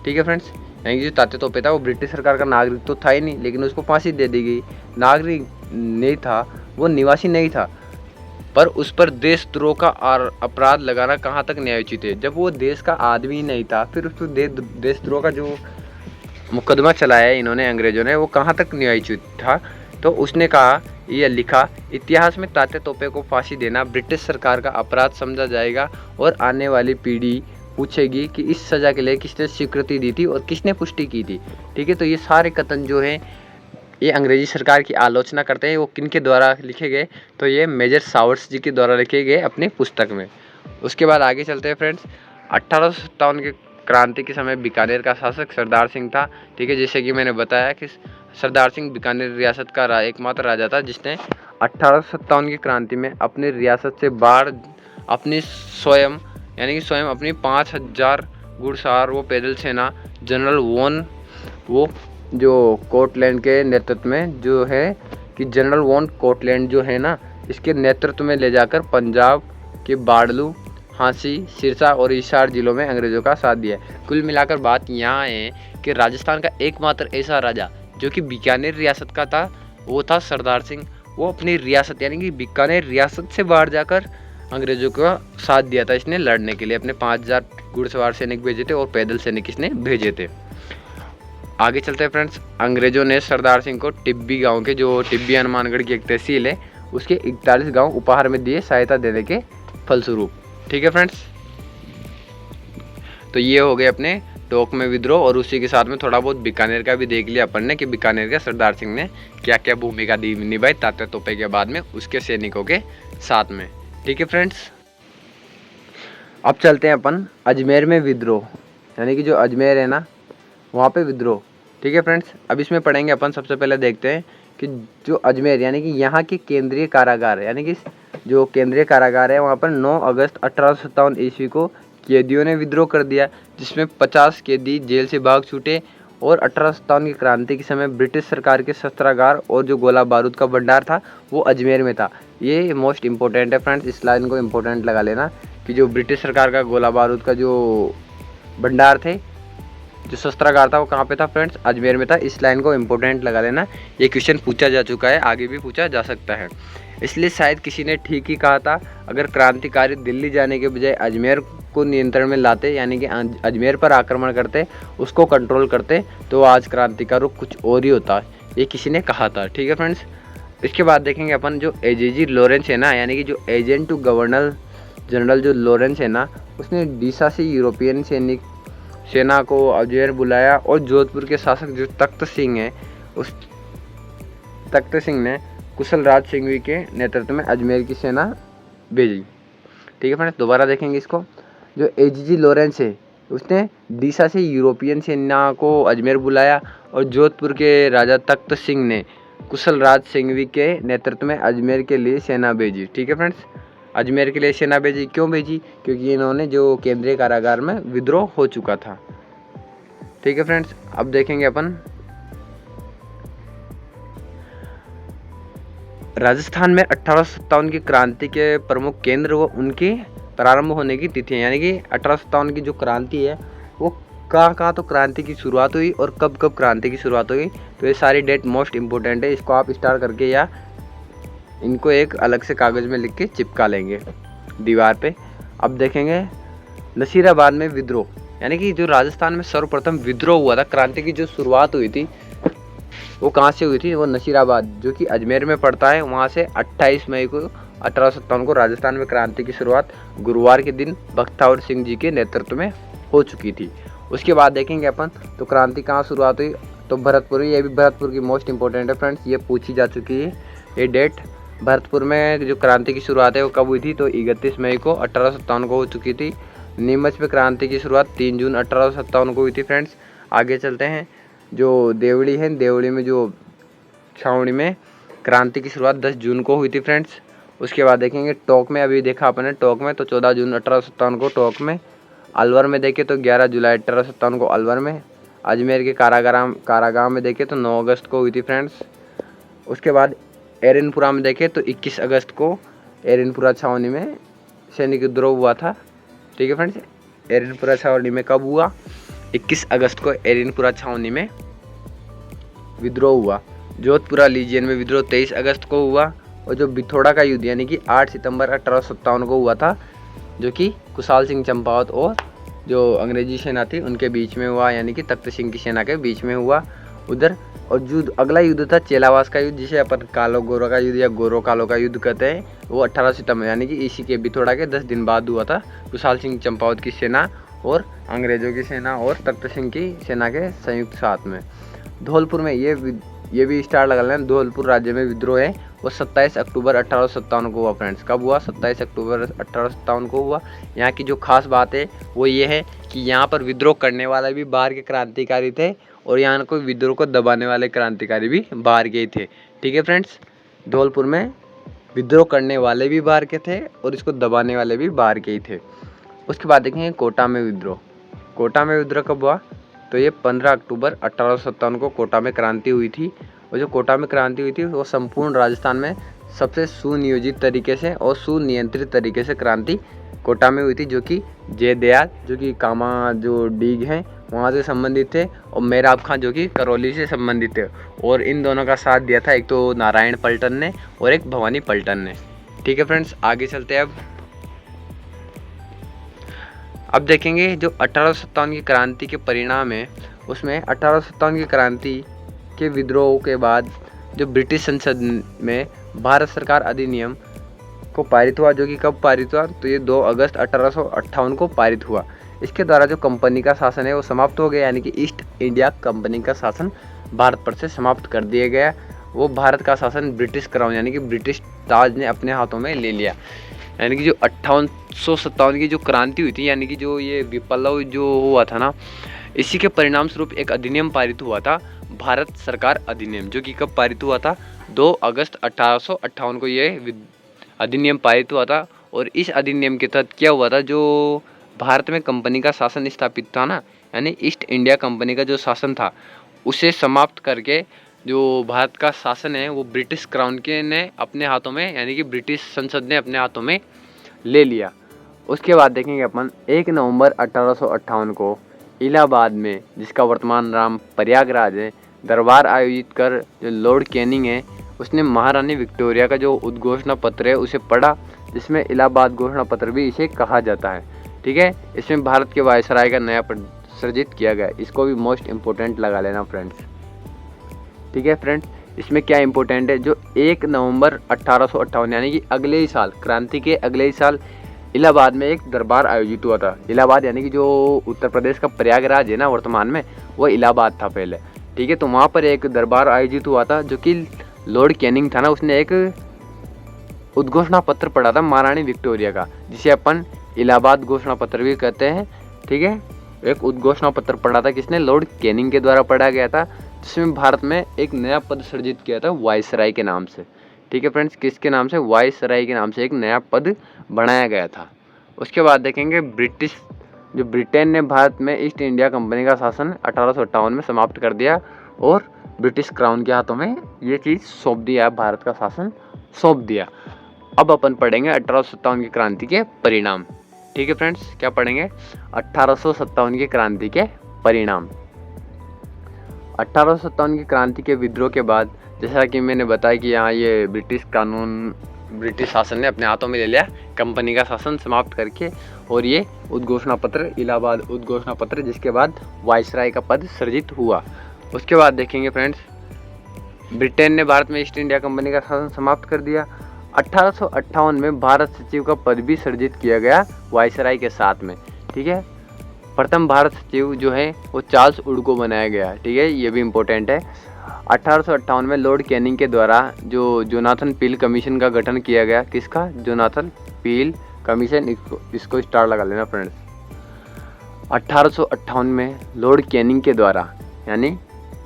ठीक है फ्रेंड्स। यानी कि जो तात्या तोपे था वो ब्रिटिश सरकार का नागरिक तो था ही नहीं, लेकिन उसको फांसी दे दी गई। नागरिक नहीं था, वो निवासी नहीं था, पर उस पर देशद्रोह का अपराध लगाना कहाँ तक न्यायोचित है। जब वो देश का आदमी ही नहीं था, फिर उस पर देशद्रोह का जो मुकदमा चलाया है इन्होंने, अंग्रेजों ने, वो कहाँ तक न्यायोचित था। तो उसने कहा, यह लिखा, इतिहास में तात्या तोपे को फांसी देना ब्रिटिश सरकार का अपराध समझा जाएगा और आने वाली पीढ़ी पूछेगी कि इस सज़ा के लिए किसने स्वीकृति दी थी और किसने पुष्टि की थी। ठीक है, तो ये सारे कथन जो हैं ये अंग्रेजी सरकार की आलोचना करते हैं। वो किन के द्वारा लिखे गए, तो ये मेजर सावर्ट्स जी के द्वारा लिखे गए अपनी पुस्तक में। उसके बाद आगे चलते हैं फ्रेंड्स। 1857 के क्रांति के समय बीकानेर का शासक सरदार सिंह था। ठीक है, जैसे कि मैंने बताया कि सरदार सिंह बीकानेर रियासत का एकमात्र राजा था जिसने 1857 की क्रांति में अपनी रियासत से बाहर अपनी स्वयं यानी कि स्वयं अपनी 5000 घुड़सवार वो पैदल सेना जनरल वो जो कोटलैंड के नेतृत्व में जो है कि जनरल वॉन कोटलैंड जो है ना, इसके नेतृत्व में ले जाकर पंजाब के बाड़लू, झांसी, सिरसा और हिसार जिलों में अंग्रेजों का साथ दिया। कुल मिलाकर बात यहाँ है कि राजस्थान का एकमात्र ऐसा राजा जो कि बीकानेर रियासत का था वो था सरदार सिंह। वो अपनी रियासत यानी कि बीकानेर रियासत से बाहर जाकर अंग्रेजों का साथ दिया था इसने लड़ने के लिए। अपने 5000 घुड़सवार सैनिक भेजे थे और पैदल सैनिक इसने भेजे थे। आगे चलते हैं फ्रेंड्स। अंग्रेजों ने सरदार सिंह को टिब्बी गांव के, जो टिब्बी हनुमानगढ़ की एक तहसील है, उसके 41 गांव उपहार में दिए सहायता देने के फलस्वरूप। ठीक है फ्रेंड्स, तो ये हो गए अपने टोक में विद्रोह, और उसी के साथ में थोड़ा बहुत बीकानेर का भी देख लिया अपन ने कि बीकानेर का सरदार सिंह ने क्या क्या भूमिका निभाई तात्या तोपे के बाद में उसके सैनिकों के साथ में। ठीक है फ्रेंड्स, अब चलते हैं अपन अजमेर में विद्रोह, यानी कि जो अजमेर है ना वहाँ पे विद्रोह। ठीक है फ्रेंड्स, अब इसमें पढ़ेंगे अपन। सबसे पहले देखते हैं कि जो अजमेर यानी कि यहाँ के केंद्रीय कारागार यानी कि जो केंद्रीय कारागार है वहाँ पर 9 अगस्त 1857 ईस्वी को कैदियों ने विद्रोह कर दिया, जिसमें 50 कैदी जेल से भाग छूटे। और 1857 की क्रांति के समय ब्रिटिश सरकार के शस्त्रागार और जो गोला बारूद का भंडार था वो अजमेर में था। ये मोस्ट इम्पोर्टेंट है फ्रेंड्स, इस लाइन को इम्पोर्टेंट लगा लेना कि जो ब्रिटिश सरकार का गोला बारूद का जो भंडार थे, जो शस्त्रागार था, वो कहाँ पे था फ्रेंड्स? अजमेर में था। इस लाइन को इम्पोर्टेंट लगा लेना, ये क्वेश्चन पूछा जा चुका है, आगे भी पूछा जा सकता है। इसलिए शायद किसी ने ठीक ही कहा था, अगर क्रांतिकारी दिल्ली जाने के बजाय अजमेर को नियंत्रण में लाते, यानी कि अजमेर पर आक्रमण करते, उसको कंट्रोल करते, तो आज क्रांति का रुख कुछ और ही होता, ये किसी ने कहा था। ठीक है फ्रेंड्स, इसके बाद देखेंगे अपन जो एजेजी लॉरेंस है ना, यानी कि जो एजेंट टू गवर्नर जनरल जो लॉरेंस है ना, उसने डीसा से यूरोपियन सेना को अजमेर बुलाया और जोधपुर के शासक जो तख्त सिंह है, उस तख्त सिंह ने कुशल राज सिंघवी के नेतृत्व में अजमेर की सेना भेजी। ठीक है फ्रेंड्स, दोबारा देखेंगे इसको। जो एजेजी लॉरेंस है उसने डीसा से यूरोपियन सेना को अजमेर बुलाया और जोधपुर के राजा तख्त सिंह ने कुशल राज सिंघवी के नेतृत्व में अजमेर के लिए सेना भेजी। ठीक है फ्रेंड्स, अजमेर के लिए सेना भेजी, क्यों भेजी? क्योंकि इन्होंने जो केंद्रीय कारागार में विद्रोह हो चुका था। ठीक है फ्रेंड्स, अब देखेंगे अपन राजस्थान में 1857 की क्रांति के प्रमुख केंद्र व उनके प्रारंभ होने की तिथि, यानी कि 1857 की जो क्रांति है वो कहाँ तो क्रांति की शुरुआत हुई और कब क्रांति की शुरुआत हुई, तो ये सारी डेट मोस्ट इंपॉर्टेंट है। इसको आप स्टार करके या इनको एक अलग से कागज़ में लिख के चिपका लेंगे दीवार पे। अब देखेंगे नसीराबाद में विद्रोह, यानी कि जो राजस्थान में सर्वप्रथम विद्रोह हुआ था, क्रांति की जो शुरुआत हुई थी वो कहाँ से हुई थी? वो नसीराबाद जो कि अजमेर में पड़ता है, वहाँ से 28 मई को 1857 को राजस्थान में क्रांति की शुरुआत गुरुवार के दिन बख्तावर सिंह जी के नेतृत्व में हो चुकी थी। उसके बाद देखेंगे अपन तो क्रांति कहाँ शुरुआत हुई, तो भरतपुर। ये भी भरतपुर की मोस्ट इंपॉर्टेंट है फ्रेंड्स, ये पूछी जा चुकी है ये डेट। भरतपुर में जो क्रांति की शुरुआत है वो कब हुई थी, तो 31 मई को 1857 को हो चुकी थी। नीमच में क्रांति की शुरुआत 3 जून 1857 को हुई थी फ्रेंड्स। आगे चलते हैं, जो देवड़ी है, देवड़ी में जो छावनी में क्रांति की शुरुआत 10 जून को हुई थी फ्रेंड्स। उसके बाद देखेंगे टोंक में, अभी देखा अपने टोंक में, तो 14 जून 1857 को टोंक में। अलवर में देखें तो 11 जुलाई 1857 को अलवर में। अजमेर के कारागाह में देखें तो 9 अगस्त को हुई थी फ्रेंड्स। उसके बाद एरनपुरा में देखें तो 21 अगस्त को एरनपुरा छावनी में सैनिक विद्रोह हुआ था। ठीक है फ्रेंड्स, एरनपुरा छावनी में कब हुआ, 21 अगस्त को एरिनपुरा छावनी में विद्रोह हुआ। जोधपुरा लीजियन में विद्रोह 23 अगस्त को हुआ। और जो बिथोड़ा का युद्ध यानी कि 8 सितंबर 1857 को हुआ था, जो कि कुशाल सिंह चंपावत और जो अंग्रेजी सेना थी उनके बीच में हुआ, यानी कि तख्त सिंह की सेना के बीच में हुआ उधर। और युद्ध अगला युद्ध था चेलावास का युद्ध, जिसे अपन कालो गोरो का युद्ध या गोरो कालो का युद्ध कहते हैं। वो 18 सितंबर यानी कि इसी के बिथोड़ा के 10 दिन बाद हुआ था। कुशाल सिंह चंपावत की सेना और अंग्रेजों की सेना और तख्त सिंह की सेना के संयुक्त साथ में। धौलपुर में ये भी स्टार लगा लेना, धौलपुर राज्य में विद्रोह है वो 27 अक्टूबर 1857 को हुआ। फ्रेंड्स कब हुआ? 27 अक्टूबर 1857 को हुआ। यहाँ की जो खास बात है वो ये है कि यहाँ पर विद्रोह करने वाले भी बाहर के क्रांतिकारी थे और यहाँ को विद्रोह को दबाने वाले क्रांतिकारी भी बाहर के ही थे। ठीक है फ्रेंड्स, धौलपुर में विद्रोह करने वाले भी बाहर के थे और इसको दबाने वाले भी बाहर के ही थे। उसके बाद देखेंगे कोटा में विद्रोह। कोटा में विद्रोह कब हुआ? तो ये 15 अक्टूबर 1857 को कोटा में क्रांति हुई थी। और जो कोटा में क्रांति हुई थी वो संपूर्ण राजस्थान में सबसे सुनियोजित तरीके से और सुनियंत्रित तरीके से क्रांति कोटा में हुई थी, जो कि जयदयाल जो कि कामा जो डीग हैं वहाँ से संबंधित थे और मेराब खां जो कि करौली से संबंधित थे। और इन दोनों का साथ दिया था एक तो नारायण पलटन ने और एक भवानी पलटन ने। ठीक है फ्रेंड्स, आगे चलते हैं। अब देखेंगे जो 1857 की क्रांति के परिणाम है, उसमें 1857 की क्रांति के विद्रोह के बाद जो ब्रिटिश संसद में भारत सरकार अधिनियम को पारित हुआ, जो कि कब पारित हुआ? तो ये 2 अगस्त 1858 को पारित हुआ। इसके द्वारा जो कंपनी का शासन है वो समाप्त हो गया, यानी कि ईस्ट इंडिया कंपनी का शासन भारत पर से समाप्त कर दिया गया। वो भारत का शासन ब्रिटिश क्राउन यानी कि ब्रिटिश ताज ने अपने हाथों में ले लिया। यानी कि जो 1857 की जो क्रांति हुई थी, यानी कि जो ये विप्लव जो हुआ था ना, इसी के परिणाम स्वरूप एक अधिनियम पारित हुआ था, भारत सरकार अधिनियम, जो कि कब पारित हुआ था? 2 अगस्त 1858 को ये अधिनियम पारित हुआ था। और इस अधिनियम के तहत क्या हुआ था, जो भारत में कंपनी का शासन स्थापित था ना, यानी ईस्ट इंडिया कंपनी का जो शासन था उसे समाप्त करके जो भारत का शासन है वो ब्रिटिश क्राउन के ने अपने हाथों में, यानी कि ब्रिटिश संसद ने अपने हाथों में ले लिया। उसके बाद देखेंगे अपन 1 नवंबर 1858 को इलाहाबाद में, जिसका वर्तमान नाम प्रयागराज है, दरबार आयोजित कर जो लॉर्ड कैनिंग है उसने महारानी विक्टोरिया का जो उद्घोषणा पत्र है उसे पढ़ा, जिसमें इलाहाबाद घोषणा पत्र भी इसे कहा जाता है। ठीक है, इसमें भारत के वायसराय का नया पद सृजित किया गया। इसको भी मोस्ट इम्पोर्टेंट लगा लेना फ्रेंड्स। ठीक है फ्रेंड्स, इसमें क्या इंपॉर्टेंट है, जो 1 नवंबर 1858 यानी कि अगले ही साल, क्रांति के अगले ही साल इलाहाबाद में एक दरबार आयोजित हुआ था। इलाहाबाद यानी कि जो उत्तर प्रदेश का प्रयागराज है ना वर्तमान में, वो इलाहाबाद था पहले। ठीक है, तो वहाँ पर एक दरबार आयोजित हुआ था, जो कि लॉर्ड कैनिंग था ना, उसने एक उद्घोषणा पत्र पढ़ा था महारानी विक्टोरिया का, जिसे अपन इलाहाबाद घोषणा पत्र भी कहते हैं। ठीक है, एक उद्घोषणा पत्र पढ़ा था, किसने? लॉर्ड कैनिंग के द्वारा पढ़ा गया था, जिसमें भारत में एक नया पद सृजित किया था वायसराय के नाम से। ठीक है फ्रेंड्स, किसके नाम से? वायसराय के नाम से एक नया पद बनाया गया था। उसके बाद देखेंगे ब्रिटेन ने भारत में ईस्ट इंडिया कंपनी का शासन 1858 में समाप्त कर दिया और ब्रिटिश क्राउन के हाथों में ये चीज़ सौंप दिया, भारत का शासन सौंप दिया। अब अपन पढ़ेंगे 1857 की क्रांति के परिणाम। ठीक है फ्रेंड्स, क्या पढ़ेंगे? 1857 की क्रांति के परिणाम। 1857 की क्रांति के विद्रोह के बाद, जैसा कि मैंने बताया कि यहाँ ये ब्रिटिश शासन ने अपने हाथों में ले लिया कंपनी का शासन समाप्त करके, और ये उद्घोषणा पत्र, इलाहाबाद उद्घोषणा पत्र, जिसके बाद वायसराय का पद सृजित हुआ। उसके बाद देखेंगे फ्रेंड्स, ब्रिटेन ने भारत में ईस्ट इंडिया कंपनी का शासन समाप्त कर दिया। 1858 में भारत सचिव का पद भी सृजित किया गया वायसराय के साथ में। ठीक है, प्रथम भारत सचिव जो है वो चार्ल्स वुड को बनाया गया। ठीक है, ये भी इम्पोर्टेंट है। 1858 में लॉर्ड कैनिंग के द्वारा जो जोनाथन पील कमीशन का गठन किया गया। किसका? जोनाथन पील कमीशन, इसको स्टार लगा लेना फ्रेंड्स। 1858 में लॉर्ड कैनिंग के द्वारा, यानी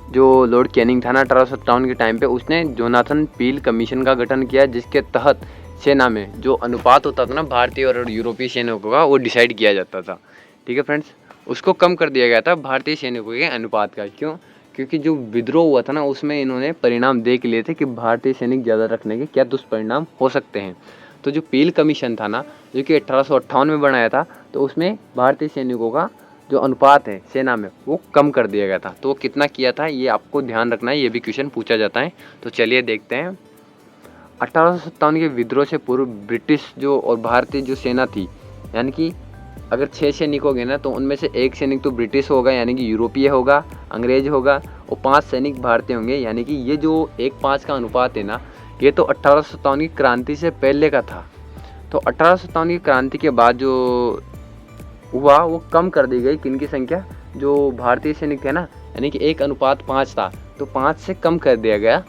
जो लॉर्ड कैनिंग था ना 1857 के टाइम पे, उसने जोनाथन पील कमीशन का गठन किया, जिसके तहत सेना में जो अनुपात होता था ना भारतीय और यूरोपीय सैनिकों का, वो डिसाइड किया जाता था। ठीक है फ्रेंड्स, उसको कम कर दिया गया था भारतीय सैनिकों के अनुपात का। क्यों? क्योंकि जो विद्रोह हुआ था ना उसमें इन्होंने परिणाम देख लिए थे कि भारतीय सैनिक ज़्यादा रखने के क्या दुष्परिणाम हो सकते हैं। तो जो पील कमीशन था ना, जो कि 1858 में बनाया था, तो उसमें भारतीय सैनिकों का जो अनुपात है सेना में वो कम कर दिया गया था। तो वो कितना किया था ये आपको ध्यान रखना है, ये भी क्वेश्चन पूछा जाता है। तो चलिए देखते हैं। 1857 के विद्रोह से पूर्व ब्रिटिश जो और भारतीय जो सेना थी, यानी कि अगर 6 सैनिक हो गए ना, तो उनमें से 1 सैनिक तो ब्रिटिश होगा यानी कि यूरोपीय होगा, अंग्रेज होगा, और 5 सैनिक भारतीय होंगे। यानी कि ये जो 1:5 का अनुपात है ना, ये तो 1857 की क्रांति से पहले का था। तो 1857 की क्रांति के बाद जो हुआ वो कम कर दी गई किन की संख्या, जो भारतीय सैनिक थे ना, यानी कि 1:5 था, तो 5 से कम कर दिया गया।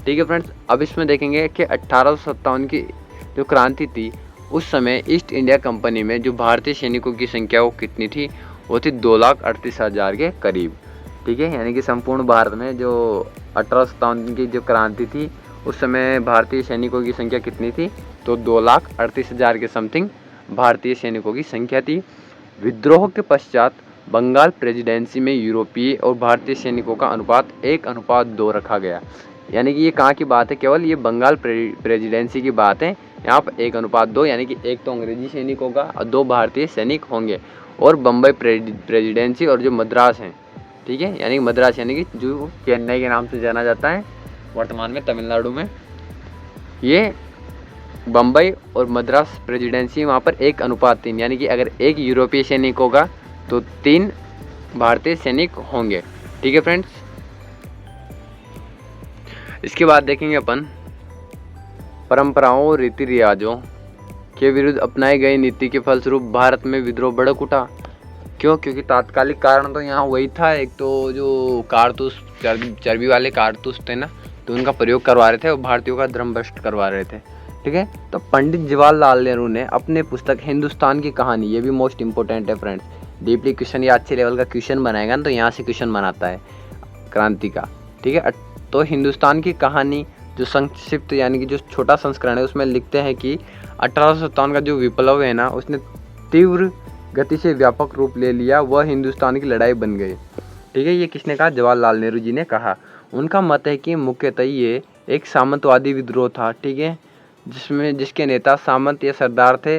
ठीक है फ्रेंड्स, अब इसमें देखेंगे कि 1857 की जो क्रांति थी उस समय ईस्ट इंडिया कंपनी में जो भारतीय सैनिकों की संख्या वो कितनी थी, वो थी 2,38,000 के करीब। ठीक है, यानी कि संपूर्ण भारत में जो 1857 की जो क्रांति थी उस समय भारतीय सैनिकों की संख्या कितनी थी, तो 2,38,000 के समथिंग भारतीय सैनिकों की संख्या थी। विद्रोह के पश्चात बंगाल प्रेसिडेंसी में यूरोपीय और भारतीय सैनिकों का अनुपात 1:2 रखा गया। यानी कि ये कहाँ की बात है, केवल ये बंगाल प्रेसिडेंसी की बात है। यहाँ पर 1:2 यानी कि 1 तो अंग्रेजी सैनिक होगा और 2 भारतीय सैनिक होंगे। और बम्बई प्रेसिडेंसी और जो मद्रास हैं, ठीक है, यानी मद्रास यानी कि जो चेन्नई के नाम से जाना जाता है वर्तमान में तमिलनाडु में, ये बम्बई और मद्रास प्रेसिडेंसी वहाँ पर 1:3 यानी कि अगर 1 यूरोपीय सैनिक होगा तो 3 भारतीय सैनिक होंगे। ठीक है फ्रेंड्स, इसके बाद देखेंगे अपन परंपराओं और रीति रिवाजों के विरुद्ध अपनाई गई नीति के फलस्वरूप भारत में विद्रोह भड़क उठा। क्यों? क्योंकि तात्कालिक कारण तो यहाँ वही था, एक तो जो कारतूस चर्बी वाले कारतूस थे ना, तो उनका प्रयोग करवा रहे थे और भारतीयों का धर्म भ्रष्ट करवा रहे थे। ठीक है, तो पंडित जवाहरलाल नेहरू ने अपने पुस्तक हिंदुस्तान की कहानी, ये भी मोस्ट इंपॉर्टेंट है फ्रेंड्स, डीपली क्वेश्चन या अच्छे लेवल का क्वेश्चन बनाएगा ना तो यहाँ से क्वेश्चन बनाता है क्रांति का। ठीक है, तो हिंदुस्तान की कहानी जो संक्षिप्त यानी कि जो छोटा संस्करण है उसमें लिखते हैं कि 1857 का जो विप्लव है ना उसने तीव्र गति से व्यापक रूप ले लिया, वह हिंदुस्तान की लड़ाई बन गई। ठीक है, ये किसने कहा? जवाहरलाल नेहरू जी ने कहा। उनका मत है कि मुख्यतः ये एक सामंतवादी विद्रोह था। ठीक है, जिसके नेता सामंत या सरदार थे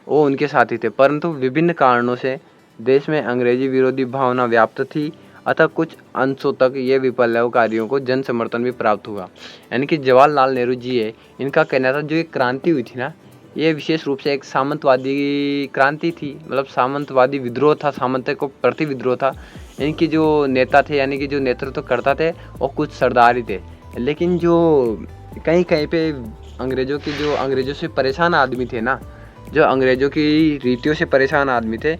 वो उनके साथी थे, परंतु विभिन्न कारणों से देश में अंग्रेजी विरोधी भावना व्याप्त थी, अतः कुछ अंशों तक ये विप्लवकारियों को जन समर्थन भी प्राप्त हुआ। यानी कि जवाहरलाल नेहरू जी है, इनका कहना था जो ये क्रांति हुई थी ना, ये विशेष रूप से एक सामंतवादी क्रांति थी, मतलब सामंतवादी विद्रोह था, सामंत को प्रति विद्रोह था। इनके जो नेता थे यानी कि जो नेतृत्व करता थे वो कुछ सरदार ही थे, लेकिन जो कहीं कहीं पे अंग्रेजों से परेशान आदमी थे ना, जो अंग्रेजों की रीतियों से परेशान आदमी थे,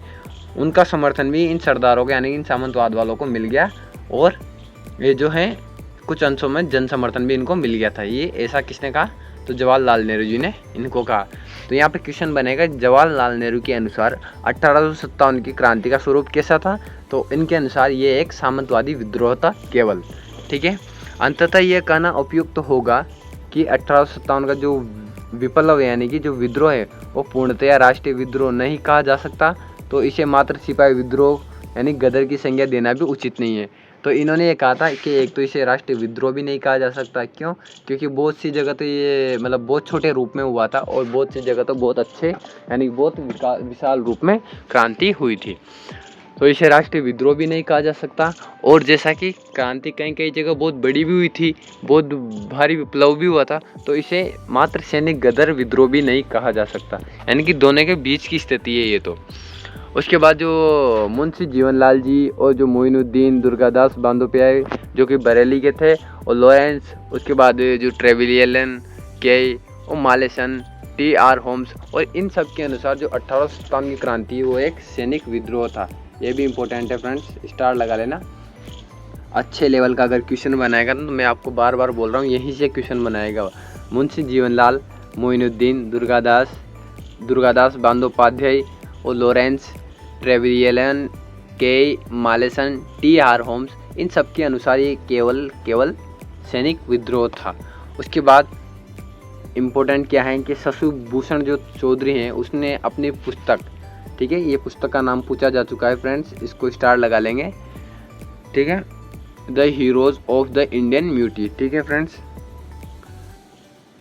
उनका समर्थन भी इन सरदारों को यानी इन सामंतवाद वालों को मिल गया, और ये जो है कुछ अंशों में जन समर्थन भी इनको मिल गया था। ये ऐसा किसने कहा? तो जवाहरलाल नेहरू जी ने इनको कहा। तो यहाँ पे क्वेश्चन बनेगा, जवाहरलाल नेहरू के अनुसार 1857 की क्रांति का स्वरूप कैसा था? तो इनके अनुसार ये एक सामंतवादी विद्रोह था केवल। ठीक है, अंततः ये कहना उपयुक्त होगा कि 1857 का जो विप्लव यानी कि जो विद्रोह है वो पूर्णतया राष्ट्रीय विद्रोह नहीं कहा जा सकता, तो इसे मात्र सिपाही विद्रोह यानी गदर की संज्ञा देना भी उचित नहीं है। तो इन्होंने ये कहा था कि एक तो इसे राष्ट्रीय विद्रोह भी नहीं कहा जा सकता। क्यों? क्योंकि बहुत सी जगह तो ये मतलब बहुत छोटे रूप में हुआ था और बहुत सी जगह तो बहुत अच्छे यानी बहुत विशाल रूप में क्रांति हुई थी, तो इसे राष्ट्रीय विद्रोह भी नहीं कहा जा सकता। और जैसा कि क्रांति कई कई जगह बहुत बड़ी भी हुई थी, बहुत भारी विप्लव भी हुआ था, तो इसे मात्र सैनिक गदर विद्रोह भी नहीं कहा जा सकता। यानी कि दोनों के बीच की स्थिति है ये। तो उसके बाद जो मुंशी जीवनलाल जी और जो मोइनुद्दीन दुर्गादास बांदोपाध्याय जो कि बरेली के थे, और लॉरेंस, उसके बाद जो ट्रेविलियन के और मालेसन, टी.आर. होम्स, और इन सब के अनुसार जो 1857 की क्रांति वो एक सैनिक विद्रोह था। ये भी इम्पोर्टेंट है फ्रेंड्स, स्टार लगा लेना। अच्छे लेवल का अगर क्वेश्चन बनाएगा तो मैं आपको बार बार बोल रहा हूँ यहीं से क्वेश्चन बनाएगा। मुंशी जीवनलाल, मोइनुद्दीन दुर्गादास बांदोपाध्याय और लॉरेंस, ट्रेविलियन के, मालेसन, टी.आर. होम्स, इन सब के अनुसार ये केवल सैनिक विद्रोह था। उसके बाद इम्पोर्टेंट क्या है कि शशिभूषण जो चौधरी हैं उसने अपनी पुस्तक, ठीक है, ये पुस्तक का नाम पूछा जा चुका है फ्रेंड्स, इसको स्टार लगा लेंगे। ठीक है, the heroes of the Indian mutiny. ठीक है फ्रेंड्स,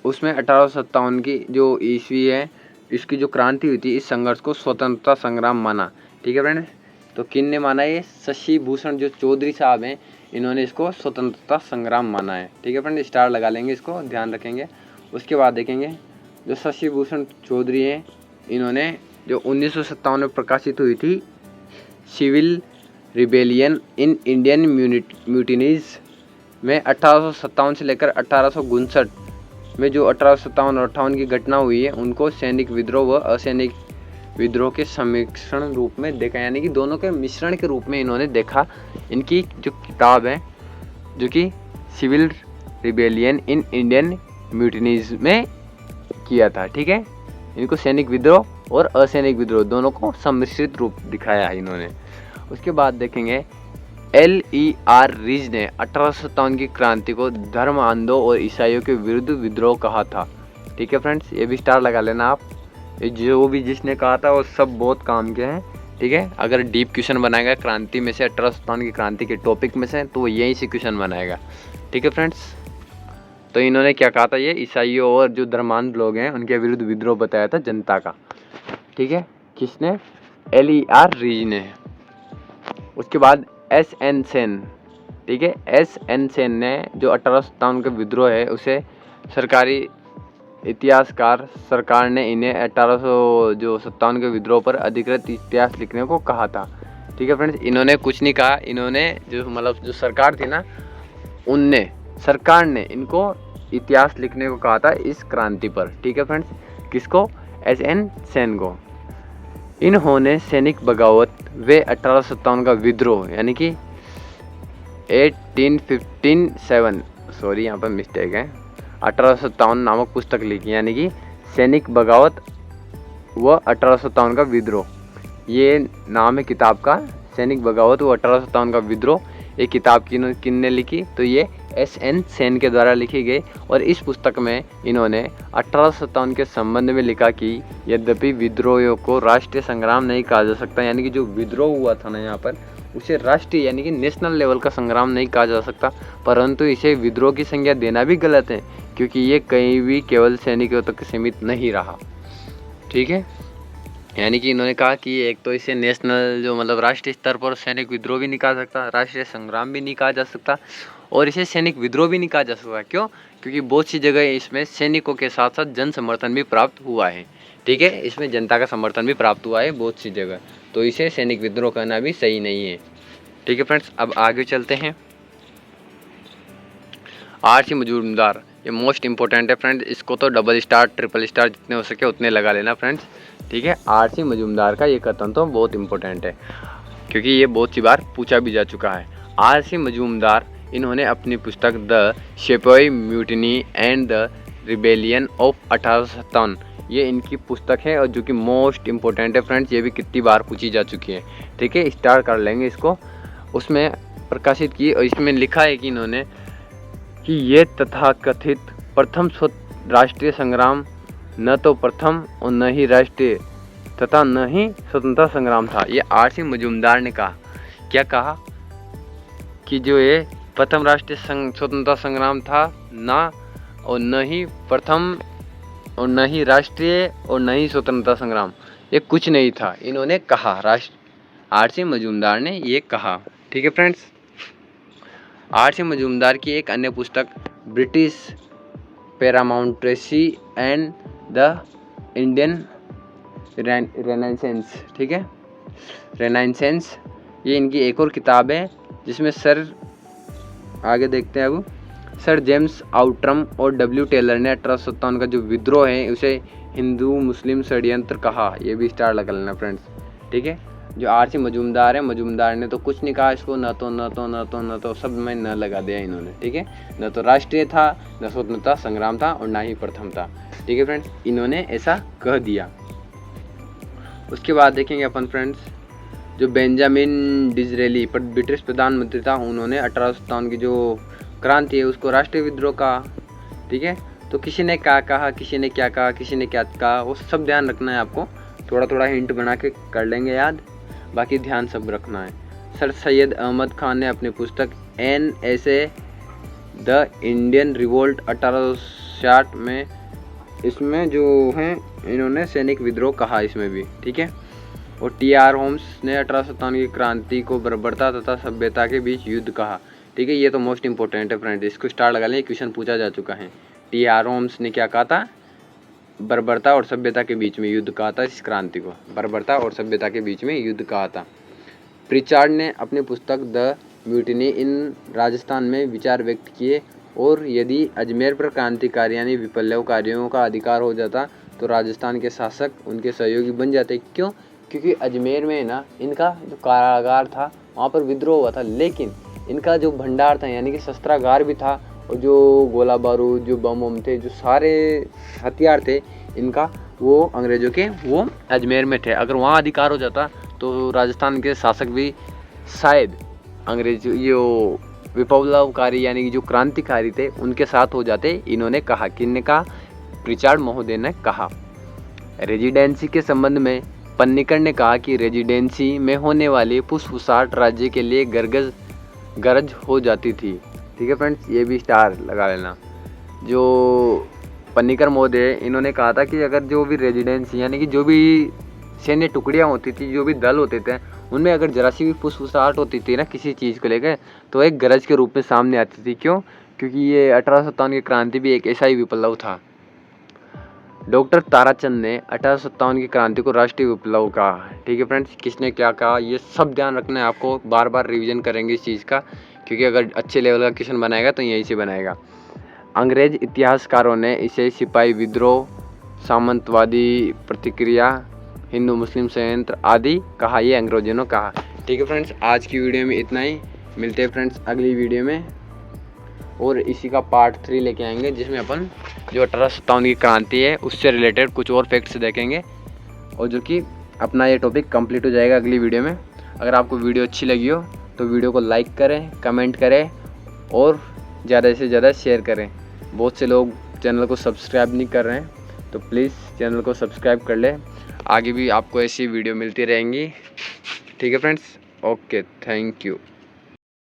उसमें 1857 की जो ईस्वी है, इसकी जो क्रांति हुई थी, इस संघर्ष को स्वतंत्रता संग्राम माना। ठीक है फ्रेंड्स, तो किन ने माना? ये शशि भूषण जो चौधरी साहब हैं, इन्होंने इसको स्वतंत्रता संग्राम माना है। ठीक है फ्रेंड, स्टार लगा लेंगे, इसको ध्यान रखेंगे। उसके बाद देखेंगे जो शशि भूषण चौधरी हैं, इन्होंने जो 1957 में प्रकाशित हुई थी civil rebellion in Indian mutinies में 1857 से लेकर 1859 में जो 1857 और 58 की घटना हुई है, उनको सैनिक विद्रोह व असैनिक विद्रोह के समिश्रण रूप में देखा, यानी कि दोनों के मिश्रण के रूप में इन्होंने देखा। इनकी जो किताब है जो कि civil rebellion in Indian mutinies में किया था। ठीक है, इनको सैनिक विद्रोह और असैनिक विद्रोह दोनों को सम्मिश्रित रूप दिखाया है इन्होंने। उसके बाद देखेंगे L.E.R. रीज ने 1857 की क्रांति को धर्म अंधों और ईसाइयों के विरुद्ध विद्रोह कहा था। ठीक है फ्रेंड्स, ये भी स्टार लगा लेना आप। जो भी जिसने कहा था वो सब बहुत काम के हैं। ठीक है, अगर डीप क्वेश्चन बनाएगा क्रांति में से, 1857 की क्रांति के टॉपिक में से, तो वो यहीं से क्वेश्चन बनाएगा। ठीक है फ्रेंड्स, तो इन्होंने क्या कहा था? ये ईसाइयों और जो धर्मांध लोग हैं उनके विरुद्ध विद्रोह बताया था जनता का। ठीक है, किसने? L.E.R. रीज ने। उसके बाद S.N. सेन। ठीक है, S.N. सेन ने जो 1857 का विद्रोह है उसे सरकारी इतिहासकार सरकार ने इन्हें 1857 के विद्रोह पर अधिकृत इतिहास लिखने को कहा था। ठीक है फ्रेंड्स, इन्होंने कुछ नहीं कहा, इन्होंने जो सरकार थी ना, सरकार ने इनको इतिहास लिखने को कहा था इस क्रांति पर। ठीक है फ्रेंड्स, किसको? S.N. सेन को। इन्होंने सैनिक बगावत व 1857 का विद्रोह, यानी कि 1857 सॉरी यहाँ पर मिस्टेक है, 1857 नामक पुस्तक लिखी, यानी कि सैनिक बगावत व 1857 का विद्रोह, ये नाम है किताब का। सैनिक बगावत व 1857 का विद्रोह, ये किताब किन्ने लिखी? तो ये S.N. सेन के द्वारा लिखी गई। और इस पुस्तक में इन्होंने 1857 के संबंध में लिखा कि यद्यपि विद्रोहियों को राष्ट्रीय संग्राम नहीं कहा जा सकता, यानी कि जो विद्रोह हुआ था ना यहाँ पर, उसे राष्ट्रीय यानी कि नेशनल लेवल का संग्राम नहीं कहा जा सकता, परंतु इसे विद्रोह की संज्ञा देना भी गलत है, क्योंकि ये कहीं भी केवल सैनिकों तक सीमित नहीं रहा। ठीक है, यानी कि इन्होंने कहा कि एक तो इसे नेशनल जो मतलब राष्ट्रीय स्तर पर सैनिक विद्रोह भी नहीं कहा सकता, राष्ट्रीय संग्राम भी नहीं कहा जा सकता, और इसे सैनिक विद्रोह भी नहीं कहा जा सकता। क्यों? क्योंकि बहुत सी जगह इसमें सैनिकों के साथ साथ जन समर्थन भी प्राप्त हुआ है। ठीक है, इसमें जनता का समर्थन भी प्राप्त हुआ है बहुत सी जगह, तो इसे सैनिक विद्रोह कहना भी सही नहीं है। ठीक है फ्रेंड्स, अब आगे चलते हैं। R.C. मजूमदार, ये मोस्ट इंपॉर्टेंट है फ्रेंड्स, इसको तो डबल स्टार ट्रिपल स्टार जितने हो सके उतने लगा लेना फ्रेंड्स। ठीक है, R.C. मजूमदार का ये कथन तो बहुत इंपॉर्टेंट है, क्योंकि ये बहुत सी बार पूछा भी जा चुका है। R.C. मजूमदार, इन्होंने अपनी पुस्तक द सिपाही mutiny and the rebellion of 1857, ये इनकी पुस्तक है और जो कि मोस्ट इंपॉर्टेंट है फ्रेंड्स, ये भी कितनी बार पूछी जा चुकी है। ठीक है, स्टार्ट कर लेंगे इसको। उसमें प्रकाशित की और इसमें लिखा है कि इन्होंने कि ये तथाकथित प्रथम राष्ट्रीय संग्राम न तो प्रथम और न ही राष्ट्रीय तथा न ही स्वतंत्रता संग्राम था। ये R.C. मजूमदार ने कहा। क्या कहा? कि जो ये प्रथम राष्ट्रीय स्वतंत्रता संग्राम था ना, और न ही प्रथम और न ही राष्ट्रीय और न ही स्वतंत्रता संग्राम, ये कुछ नहीं था, इन्होंने कहा। R.C. मजूमदार ने ये कहा। ठीक है फ्रेंड्स, R.C. मजूमदार की एक अन्य पुस्तक British paramountcy and the Indian renaissance, ठीक है, रेनेसेंस, ये इनकी एक और किताब है जिसमें आगे देखते हैं अब, सर जेम्स आउट्रम और W. टेलर ने 1857 का जो विद्रोह है उसे हिंदू मुस्लिम षड्यंत्र कहा। ये भी स्टार लगा लेना फ्रेंड्स। ठीक है, जो R.C. मजूमदार है, मजूमदार ने तो कुछ नहीं कहा इसको, न तो सब में न लगा दिया इन्होंने। ठीक है, न तो राष्ट्रीय था, न स्वतंत्रता संग्राम था, और ना ही प्रथम था। ठीक है फ्रेंड्स, इन्होंने ऐसा कह दिया। उसके बाद देखेंगे अपन फ्रेंड्स, जो बेंजामिन डिज़रेली ब्रिटिश प्रधानमंत्री था, उन्होंने 1857 की जो क्रांति है उसको राष्ट्रीय विद्रोह कहा। ठीक है, तो किसी ने क्या कहा, किसी ने क्या कहा, किसी ने क्या कहा, वो सब ध्यान रखना है आपको। थोड़ा थोड़ा हिंट बना के कर लेंगे याद, बाकी ध्यान सब रखना है। सर सैयद अहमद खान ने अपनी पुस्तक NSA द इंडियन रिवोल्ट 1860 में, इसमें जो है इन्होंने सैनिक विद्रोह कहा इसमें भी। ठीक है, और टी.आर. होम्स ने 1857 की क्रांति को बर्बरता तथा सभ्यता के बीच युद्ध कहा। ठीक है, ये तो मोस्ट इंपॉर्टेंट है फ्रेंड, इसको स्टार लगा लें, क्वेश्चन पूछा जा चुका है। टी.आर. होम्स ने क्या कहा था? बर्बरता और सभ्यता के बीच में युद्ध कहा था। इस क्रांति को बर्बरता और सभ्यता के बीच में युद्ध कहा था। प्रिचार्ड ने अपनी पुस्तक द म्यूटिनी इन राजस्थान में विचार व्यक्त किए, और यदि अजमेर पर क्रांतिकारी यानी विप्लवकारियों का अधिकार हो जाता तो राजस्थान के शासक उनके सहयोगी बन जाते। क्यों? क्योंकि अजमेर में ना इनका जो कारागार था वहाँ पर विद्रोह हुआ था, लेकिन इनका जो भंडार था यानी कि शस्त्रागार भी था, और जो गोला बारूद, जो बम वम थे, जो सारे हथियार थे इनका, वो अंग्रेज़ों के वो अजमेर में थे। अगर वहाँ अधिकार हो जाता तो राजस्थान के शासक भी शायद अंग्रेज यो विप्लवकारी यानी कि जो क्रांतिकारी थे उनके साथ हो जाते। इन्होंने कहा, किसने कहा? प्रिचार्ड महोदय ने कहा। रेजिडेंसी के संबंध में पन्नीकर ने कहा कि रेजिडेंसी में होने वाली फुसफुसाहट राज्य के लिए गरज हो जाती थी। ठीक है फ्रेंड्स, ये भी स्टार लगा लेना। जो पन्नीकर महोदय, इन्होंने कहा था कि अगर जो भी रेजिडेंसी यानी कि जो भी सैन्य टुकड़ियाँ होती थी, जो भी दल होते थे, उनमें अगर जरा सी भी फुसफुसाहट होती थी ना किसी चीज़ को लेकर, तो एक गरज के रूप में सामने आती थी। क्यों? क्योंकि ये 1857 की क्रांति भी एक ऐसा ही विप्लव था। डॉक्टर ताराचंद ने 1857 की क्रांति को राष्ट्रीय विप्लव कहा। ठीक है फ्रेंड्स, किसने क्या कहा ये सब ध्यान रखना है आपको, बार बार रिवीजन करेंगे इस चीज़ का, क्योंकि अगर अच्छे लेवल का क्वेश्चन बनाएगा तो यहीं से बनाएगा। अंग्रेज इतिहासकारों ने इसे सिपाही विद्रोह, सामंतवादी प्रतिक्रिया, हिंदू मुस्लिम संयंत्र आदि कहा, ये अंग्रेजों ने कहा। ठीक है फ्रेंड्स, आज की वीडियो में इतना ही। मिलते हैं फ्रेंड्स अगली वीडियो में, और इसी का पार्ट 3 लेके आएंगे, जिसमें अपन जो 1857 की क्रांति है उससे रिलेटेड कुछ और फैक्ट्स देखेंगे, और जो कि अपना ये टॉपिक कंप्लीट हो जाएगा अगली वीडियो में। अगर आपको वीडियो अच्छी लगी हो तो वीडियो को लाइक करें, कमेंट करें और ज़्यादा से ज़्यादा शेयर करें। बहुत से लोग चैनल को सब्सक्राइब नहीं कर रहे हैं, तो प्लीज़ चैनल को सब्सक्राइब कर लें। आगे भी आपको ऐसी वीडियो मिलती रहेंगी। ठीक है फ्रेंड्स, ओके, थैंक यू।